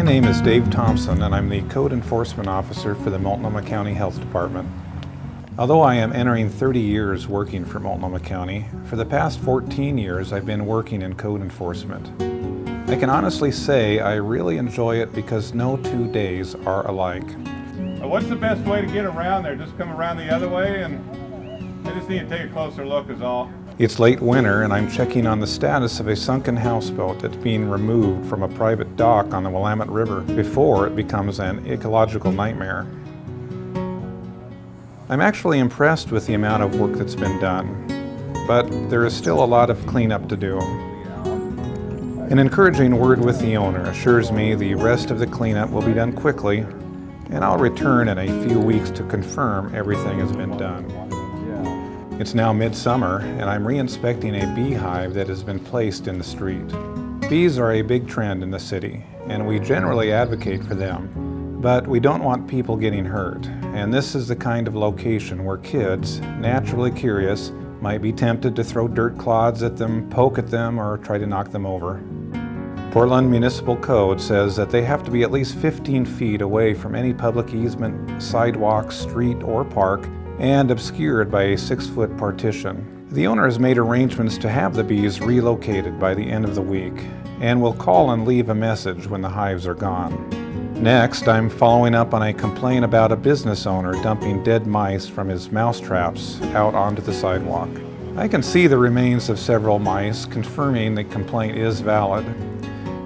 name is Dave Thompson, and I'm the Code Enforcement Officer for the Multnomah County Health Department. Although I am entering 30 years working for Multnomah County, for the past 14 years I've been working in code enforcement. I can honestly say I really enjoy it because no 2 days are alike. What's the best way to get around there? Just come around the other way, and I just need to take a closer look is all. It's late winter and I'm checking on the status of a sunken houseboat that's being removed from a private dock on the Willamette River before it becomes an ecological nightmare. I'm actually impressed with the amount of work that's been done, but there is still a lot of cleanup to do. An encouraging word with the owner assures me the rest of the cleanup will be done quickly, and I'll return in a few weeks to confirm everything has been done. It's now midsummer, and I'm re-inspecting a beehive that has been placed in the street. Bees are a big trend in the city, and we generally advocate for them, but we don't want people getting hurt, and this is the kind of location where kids, naturally curious, might be tempted to throw dirt clods at them, poke at them, or try to knock them over. Portland Municipal Code says that they have to be at least 15 feet away from any public easement, sidewalk, street, or park, and obscured by a 6-foot partition. The owner has made arrangements to have the bees relocated by the end of the week, and will call and leave a message when the hives are gone. Next, I'm following up on a complaint about a business owner dumping dead mice from his mouse traps out onto the sidewalk. I can see the remains of several mice, confirming the complaint is valid.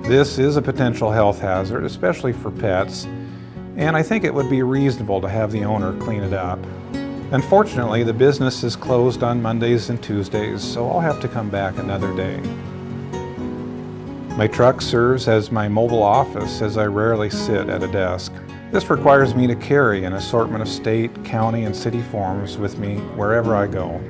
This is a potential health hazard, especially for pets, and I think it would be reasonable to have the owner clean it up. Unfortunately, the business is closed on Mondays and Tuesdays, so I'll have to come back another day. My truck serves as my mobile office, as I rarely sit at a desk. This requires me to carry an assortment of state, county, and city forms with me wherever I go.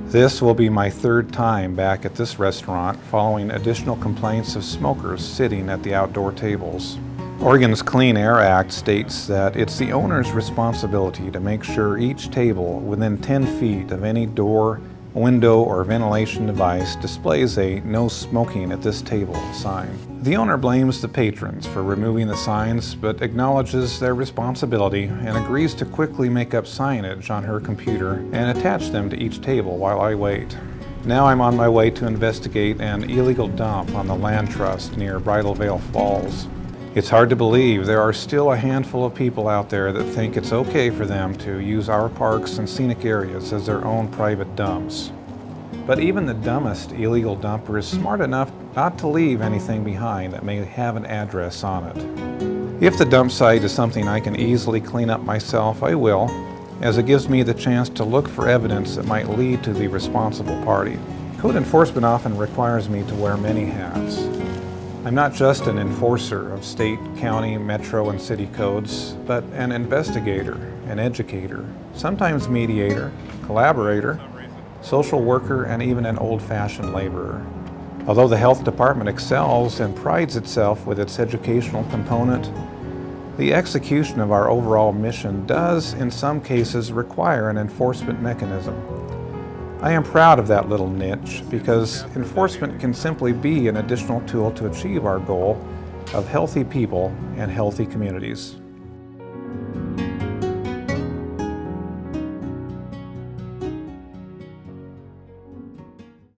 This will be my 3rd time back at this restaurant following additional complaints of smokers sitting at the outdoor tables. Oregon's Clean Air Act states that it's the owner's responsibility to make sure each table within 10 feet of any door, window, or ventilation device displays a "No Smoking at this Table" sign. The owner blames the patrons for removing the signs, but acknowledges their responsibility and agrees to quickly make up signage on her computer and attach them to each table while I wait. Now I'm on my way to investigate an illegal dump on the land trust near Bridal Veil Falls. It's hard to believe there are still a handful of people out there that think it's okay for them to use our parks and scenic areas as their own private dumps. But even the dumbest illegal dumper is smart enough not to leave anything behind that may have an address on it. If the dump site is something I can easily clean up myself, I will, as it gives me the chance to look for evidence that might lead to the responsible party. Code enforcement often requires me to wear many hats. I'm not just an enforcer of state, county, metro, and city codes, but an investigator, an educator, sometimes mediator, collaborator, social worker, and even an old-fashioned laborer. Although the health department excels and prides itself with its educational component, the execution of our overall mission does, in some cases, require an enforcement mechanism. I am proud of that little niche because enforcement can simply be an additional tool to achieve our goal of healthy people and healthy communities.